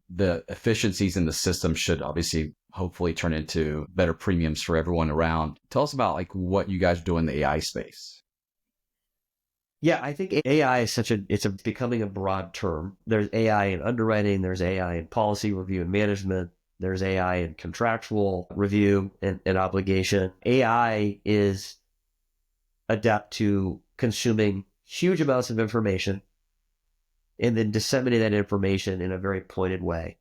the efficiencies in the system should obviously hopefully turn into better premiums for everyone around. Tell us about like what you guys do in the AI space.
Yeah, I think AI is it's becoming a broad term. There's AI in underwriting, there's AI in policy review and management, there's AI in contractual review and obligation. AI is adept to consuming huge amounts of information and then disseminating that information in a very pointed way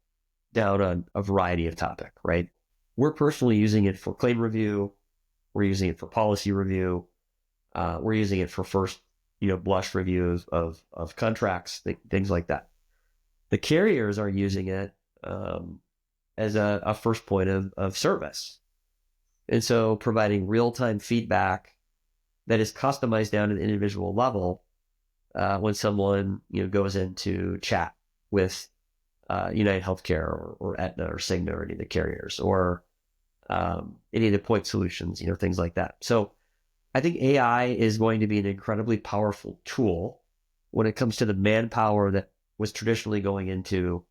down on a variety of topics, right? We're personally using it for claim review. We're using it for policy review. We're using it for first, blush reviews of contracts, things like that. The carriers are using it as a first point of service. And so providing real-time feedback that is customized down to the individual level when someone, goes into chat with United Healthcare or Aetna or Cigna or any of the carriers or any of the point solutions, things like that. So I think AI is going to be an incredibly powerful tool when it comes to the manpower that was traditionally going into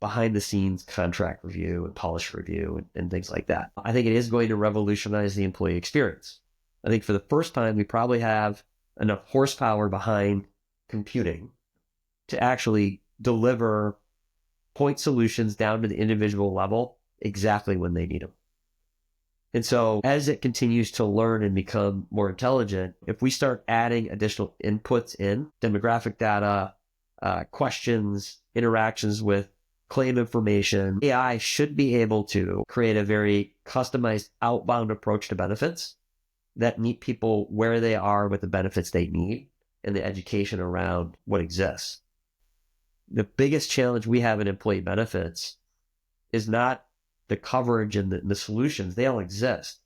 behind the scenes contract review and policy review and things like that. I think it is going to revolutionize the employee experience. I think for the first time, we probably have enough horsepower behind computing to actually deliver point solutions down to the individual level exactly when they need them. And so as it continues to learn and become more intelligent, if we start adding additional inputs in demographic data, questions, interactions with claim information, AI should be able to create a very customized outbound approach to benefits that meet people where they are with the benefits they need and the education around what exists. The biggest challenge we have in employee benefits is not the coverage and the solutions. They all exist.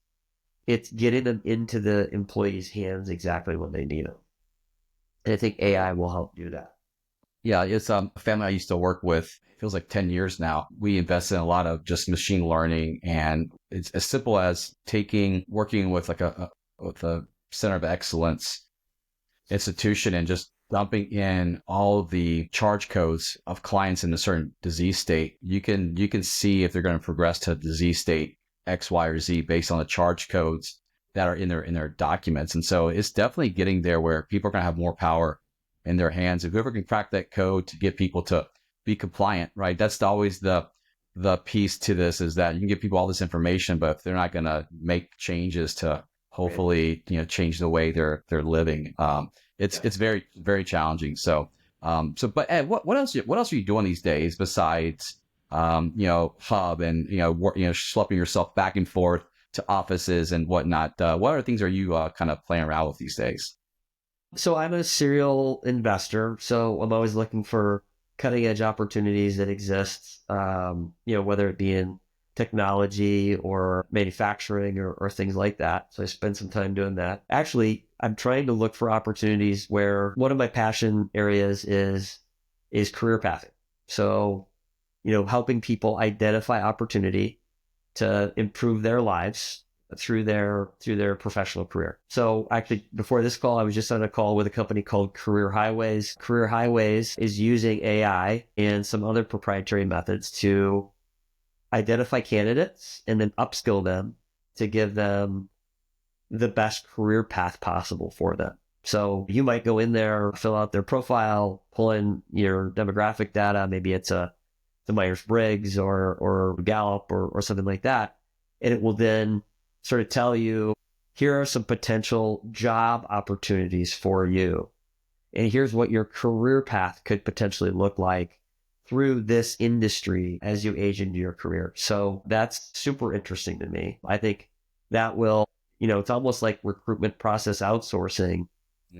It's getting them into the employee's hands exactly when they need them. And I think AI will help do that.
Yeah, it's a family I used to work with. It feels like 10 years now. We invest in a lot of just machine learning, and it's as simple as working with like with a center of excellence institution and just dumping in all of the charge codes of clients in a certain disease state. You can see if they're going to progress to disease state X, Y, or Z based on the charge codes that are in their documents. And so it's definitely getting there where people are going to have more power in their hands. If whoever can crack that code to get people to be compliant, right? That's always the the piece to this is that you can give people all this information, but if they're not going to make changes to
Right.
hopefully, change the way they're living,
Yeah.
it's very, very challenging. But Ed, what else are you doing these days besides, hub and, schlepping yourself back and forth to offices and whatnot? What other things are you, kind of playing around with these days?
So I'm a serial investor. So I'm always looking for cutting edge opportunities that exist, whether it be in technology or manufacturing or things like that. So I spend some time doing that. Actually, I'm trying to look for opportunities where one of my passion areas is career pathing. So, helping people identify opportunity to improve their lives through their professional career. So actually before this call, I was just on a call with a company called Career Highways. Career Highways is using AI and some other proprietary methods to identify candidates and then upskill them to give them the best career path possible for them. So you might go in there, fill out their profile, pull in your demographic data. Maybe it's the Myers-Briggs or Gallup or something like that. And it will then sort of tell you, here are some potential job opportunities for you. And here's what your career path could potentially look like through this industry as you age into your career. So that's super interesting to me. I think that will, it's almost like recruitment process outsourcing,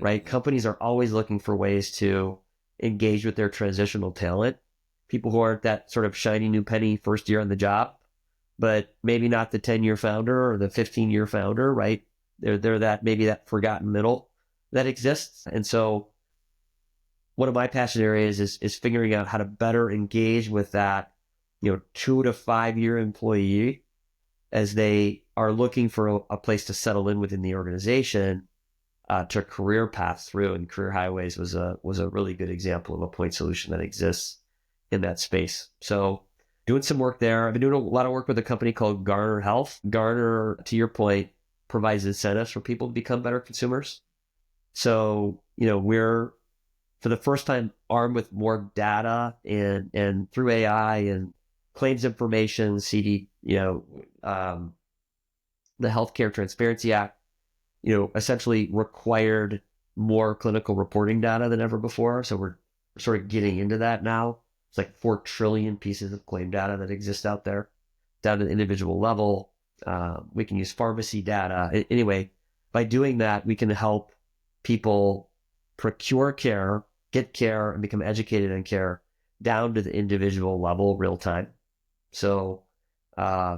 right?
Mhm.
Companies are always looking for ways to engage with their transitional talent, people who aren't that sort of shiny new penny first year on the job, but maybe not the 10-year founder or the 15-year founder, right? They're that maybe that forgotten middle that exists. And so one of my passion areas is figuring out how to better engage with that, 2 to 5 year employee as they are looking for a place to settle in within the organization, to career paths through. And Career Highways was a really good example of a point solution that exists in that space. So doing some work there. I've been doing a lot of work with a company called Garner Health. Garner, to your point, provides incentives for people to become better consumers. So, we're for the first time armed with more data and through AI and claims information, the Healthcare Transparency Act, essentially required more clinical reporting data than ever before. So we're sort of getting into that now. It's like 4 trillion pieces of claim data that exist out there down to the individual level. We can use pharmacy data. Anyway, by doing that, we can help people procure care, get care, and become educated in care down to the individual level real time. So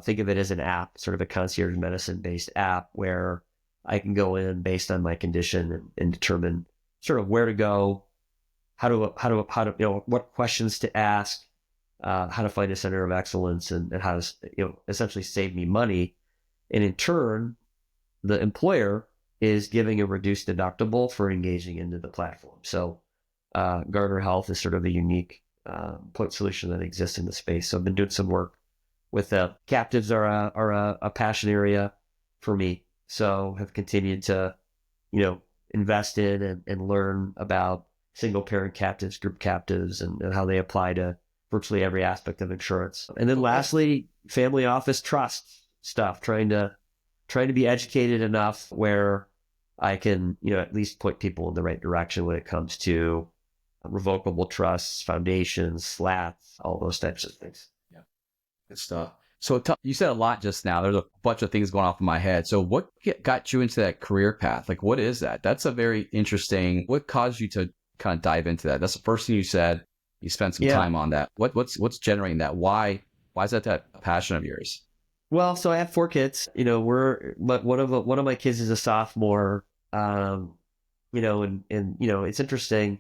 think of it as an app, sort of a concierge medicine based app where I can go in based on my condition and determine sort of where to go, what questions to ask, how to find a center of excellence, and how to, essentially save me money. And in turn, the employer is giving a reduced deductible for engaging into the platform. So Garner Health is sort of a unique point solution that exists in the space. So I've been doing some work with captives are a passion area for me. So have continued to, invest in and learn about single parent captives, group captives, and how they apply to virtually every aspect of insurance. And then
Okay.
lastly, family office trust stuff, trying to be educated enough where I can, at least point people in the right direction when it comes to revocable trusts, foundations, slats, all those types of things.
Yeah. Good stuff. So you said a lot just now. There's a bunch of things going off in my head. So what got you into that career path? Like, what is that? That's a very interesting. What caused you to kind of dive into that? That's the first thing you said. You spent some
Yeah.
time on that. What's generating that? Why is that a passion of yours?
Well, so I have 4 kids. But one of my kids is a sophomore. Um, and it's interesting.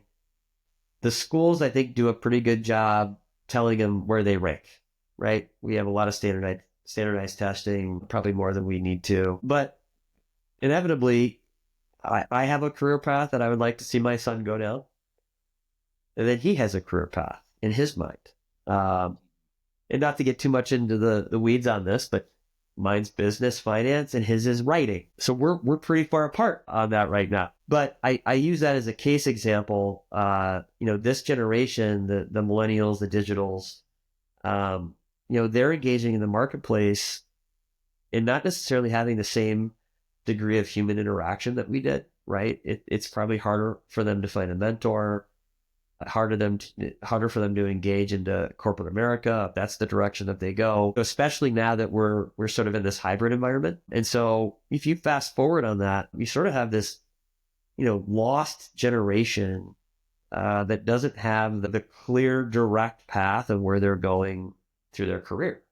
The schools, I think, do a pretty good job telling them where they rank, right? We have a lot of standardized testing, probably more than we need to. But inevitably, I have a career path that I would like to see my son go down. And then he has a career path in his mind. Um, and not to get too much into the weeds on this, but mine's business, finance, and his is writing. So we're pretty far apart on that right now. But I use that as a case example. This generation, the millennials, the digitals, they're engaging in the marketplace and not necessarily having the same degree of human interaction that we did, right? It's probably harder for them to find a mentor, harder for them to engage into corporate America if that's the direction that they go, especially now that we're sort of in this hybrid environment. And so if you fast forward on that, you sort of have this, lost generation that doesn't have the clear, direct path of where they're going through their career.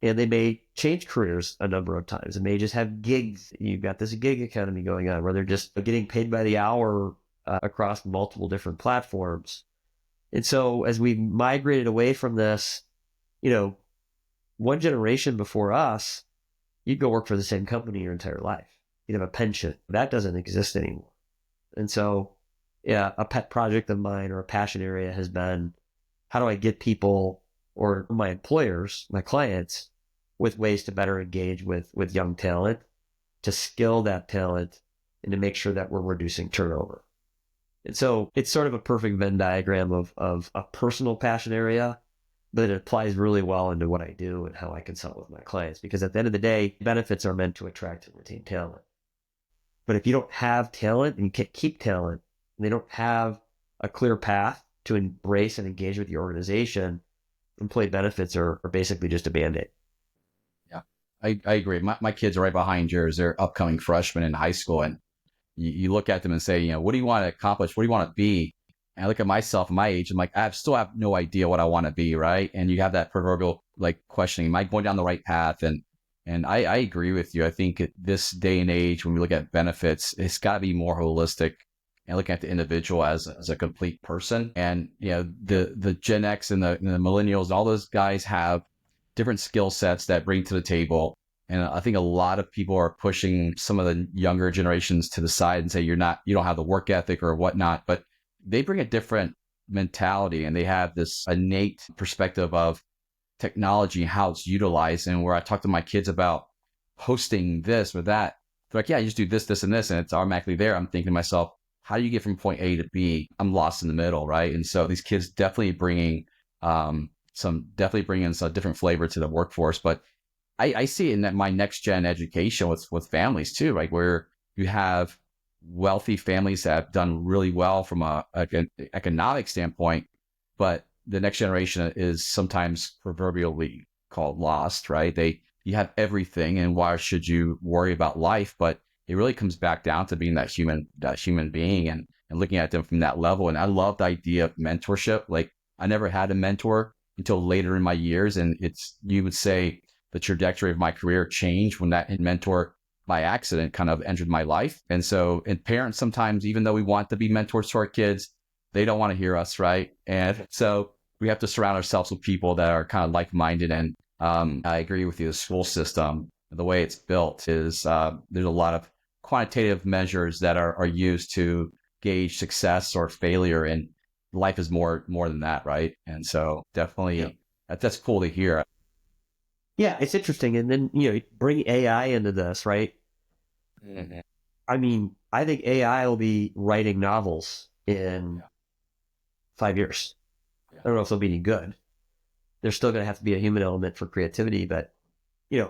And they may change careers a number of times. They may just have gigs. You've got this gig economy going on where they're just getting paid by the hour across multiple different platforms. And so as we've migrated away from this, one generation before us, you'd go work for the same company your entire life. You'd have a pension. That doesn't exist anymore. And so, yeah, a pet project of mine or a passion area has been, how do I get people or my employers, my clients, with ways to better engage with young talent, to skill that talent, and to make sure that we're reducing turnover. And so it's sort of a perfect Venn diagram of a personal passion area, but it applies really well into what I do and how I consult with my clients. Because at the end of the day, benefits are meant to attract and retain talent. But if you don't have talent and you can't keep talent, and they don't have a clear path to embrace and engage with your organization, employee benefits are basically just a Band-Aid.
Yeah, I agree. My kids are right behind yours. They're upcoming freshmen in high school. And you look at them and say, what do you want to accomplish? What do you want to be? And I look at myself, my age, I'm like, I still have no idea what I want to be, right? And you have that proverbial questioning, am I going down the right path? And I agree with you. I think at this day and age, when we look at benefits, it's got to be more holistic and looking at the individual as a complete person. And the Gen X and the millennials, all those guys have different skill sets that bring to the table. And I think a lot of people are pushing some of the younger generations to the side and say you don't have the work ethic or whatnot, but they bring a different mentality and they have this innate perspective of technology and how it's utilized. And where I talk to my kids about hosting this or that, they're like, yeah, you just do this, this, and this, and it's automatically there. I'm thinking to myself, how do you get from point A to B? I'm lost in the middle, right? And so these kids definitely bringing some different flavor to the workforce. But I see it in my next gen education with families too, right? Where you have wealthy families that have done really well from an economic standpoint, but the next generation is sometimes proverbially called lost, right? You have everything, and why should you worry about life? But it really comes back down to being that human being and looking at them from that level. And I love the idea of mentorship. Like I never had a mentor until later in my years, and you would say the trajectory of my career changed when that mentor by accident kind of entered my life. And so, and parents sometimes, even though we want to be mentors to our kids, they don't want to hear us, right? And so we have to surround ourselves with people that are kind of like-minded. And I agree with you. The school system, the way it's built is there's a lot of quantitative measures that are used to gauge success or failure. And life is more than that, right? And so definitely that's cool to hear.
Yeah, it's interesting. And then, bring AI into this, right?
Mm-hmm.
I mean, I think AI will be writing novels in 5 years. I don't know if they'll be any good. There's still going to have to be a human element for creativity, but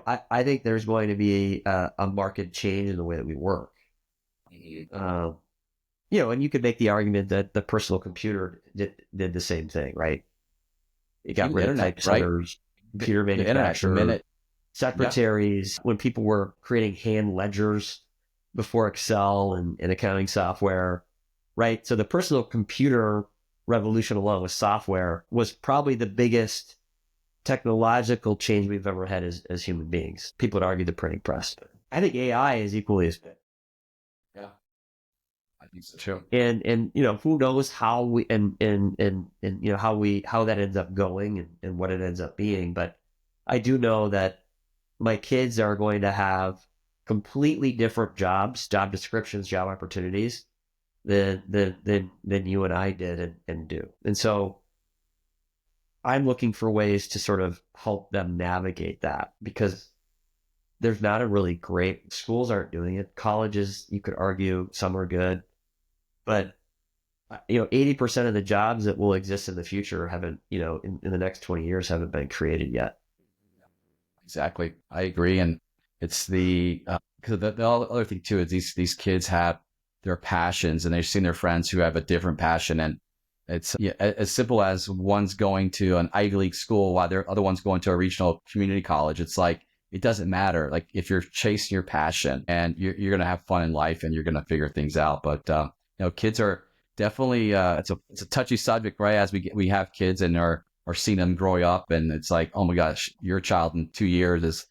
I think there's going to be a marked change in the way that we work. And you could make the argument that the personal computer did the same thing, right? It got rid of typesetters, computer manufacturers, secretaries. When people were creating hand ledgers before Excel and accounting software, right? So the personal computer revolution along with software was probably the biggest technological change we've ever had as human beings. People would argue the printing press. I think AI is equally as big.
Yeah, I think so too.
And who knows how we and how that ends up going and what it ends up being. But I do know that my kids are going to have completely different job descriptions, job opportunities than you and I did and do. And so I'm looking for ways to sort of help them navigate that, because there's not a really great, schools aren't doing it. Colleges, you could argue some are good, but 80% of the jobs that will exist in the future haven't, in the next 20 years haven't been created yet.
Exactly. I agree. And it's because the other thing too is these kids have their passions and they've seen their friends who have a different passion. And it's as simple as one's going to an Ivy League school while the other one's going to a regional community college. It's like, it doesn't matter. Like if you're chasing your passion and you're going to have fun in life and you're going to figure things out. But, kids are definitely, it's a touchy subject, right? As we have kids and are seeing them grow up and it's like, oh my gosh, your child in 2 years is,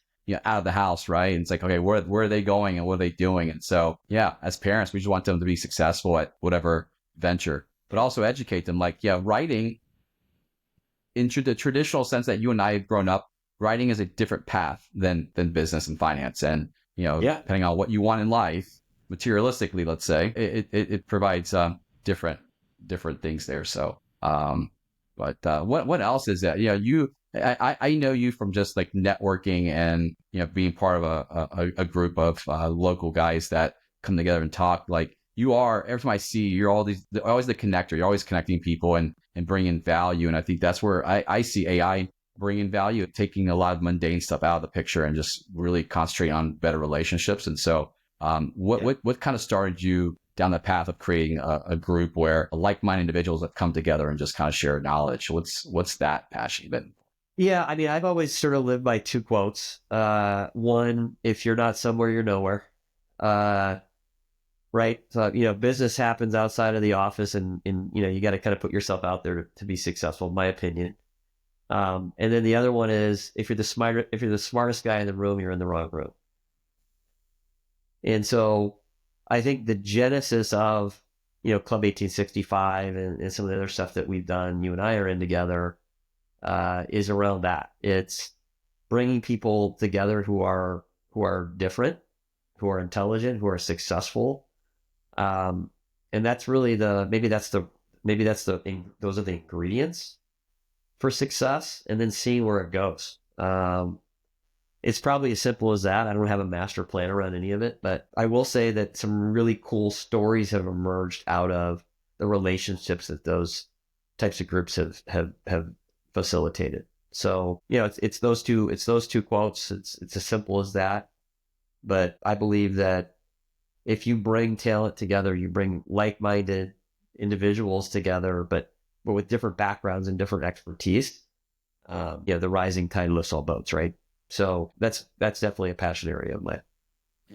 out of the house, right? And it's like, okay, where are they going and what are they doing? And so, yeah, as parents, we just want them to be successful at whatever venture, but also educate them. Like, yeah, writing in the traditional sense that you and I have grown up, writing is a different path than business and finance. And,
Yeah.
depending on what you want in life, materialistically, let's say, it provides different things there. So, but what else is that? I know you from just like networking and being part of a group of local guys that come together and talk. Like you are every time I see you, you're always the connector. You're always connecting people and bringing value. And I think that's where I see AI bringing value, taking a lot of mundane stuff out of the picture and just really concentrating on better relationships. And so, what kind of started you down the path of creating a group where like-minded individuals that come together and just kind of share knowledge? What's that passion been?
Yeah, I mean, I've always sort of lived by two quotes. One, if you're not somewhere, you're nowhere. Uh, right? So, business happens outside of the office and you got to kind of put yourself out there to be successful, in my opinion. And then the other one is if you're the smartest guy in the room, you're in the wrong room. And so I think the genesis of, Club 1865 and some of the other stuff that we've done, you and I are in together, is around that. It's bringing people together who are different, who are intelligent, who are successful. And that's really those are the ingredients for success, and then seeing where it goes. It's probably as simple as that. I don't have a master plan around any of it, but I will say that some really cool stories have emerged out of the relationships that those types of groups have facilitated. So, it's those two quotes. It's as simple as that. But I believe that if you bring talent together, you bring like-minded individuals together, but with different backgrounds and different expertise, the rising tide lifts all boats, right? So that's definitely a passion area of mine.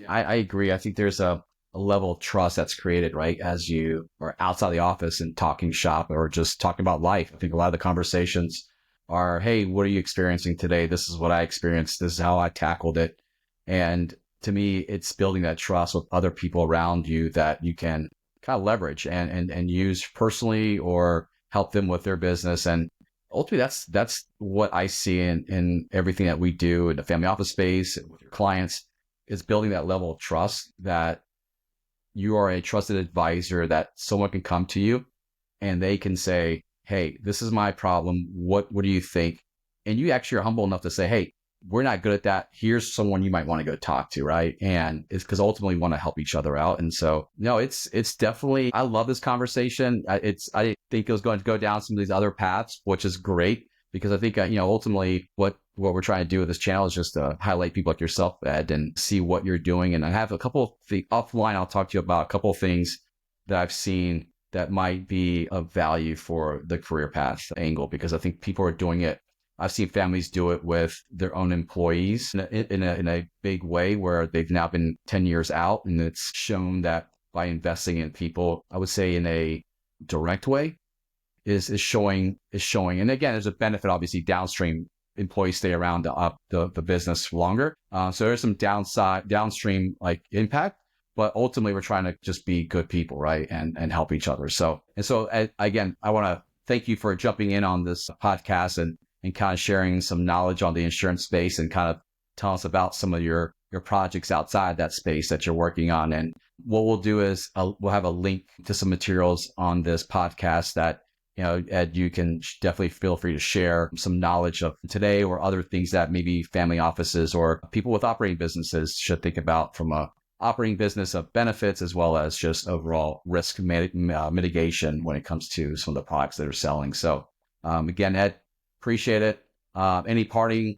I agree. I think there's a level of trust that's created, right? As you are outside the office and talking shop or just talking about life. I think a lot of the conversations are, hey, what are you experiencing today? This is what I experienced. This is how I tackled it. And to me, it's building that trust with other people around you that you can kind of leverage and use personally or help them with their business. And ultimately, that's what I see in everything that we do in the family office space with your clients is building that level of trust that you are a trusted advisor that someone can come to you and they can say, hey, this is my problem. What do you think? And you actually are humble enough to say, hey, we're not good at that. Here's someone you might want to go talk to, right? And it's because ultimately we want to help each other out. And so, no, it's definitely, I love this conversation. I think it was going to go down some of these other paths, which is great because I think, ultimately what we're trying to do with this channel is just to highlight people like yourself, Ed, and see what you're doing. And I have a couple of things offline. I'll talk to you about a couple of things that I've seen that might be of value for the career path angle, because I think people are doing it. I've seen families do it with their own employees in a big way where they've now been 10 years out. And it's shown that by investing in people, I would say in a direct way is showing. And again, there's a benefit, obviously downstream employees stay around the business longer. So there's some downstream like impact, but ultimately we're trying to just be good people, right? And help each other. So again, I want to thank you for jumping in on this podcast and kind of sharing some knowledge on the insurance space and kind of tell us about some of your projects outside that space that you're working on. And what we'll do is we'll have a link to some materials on this podcast that, Ed, you can definitely feel free to share some knowledge of today or other things that maybe family offices or people with operating businesses should think about from a operating business of benefits as well as just overall risk mitigation when it comes to some of the products that are selling. So again, Ed, appreciate it. Any parting,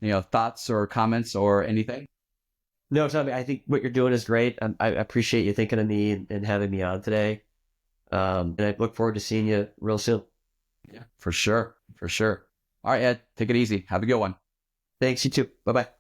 thoughts or comments or anything?
No, Tommy, I think what you're doing is great. I appreciate you thinking of me and having me on today. And I look forward to seeing you real soon.
Yeah, for sure. For sure. All right, Ed, take it easy. Have a good one.
Thanks, you too. Bye bye.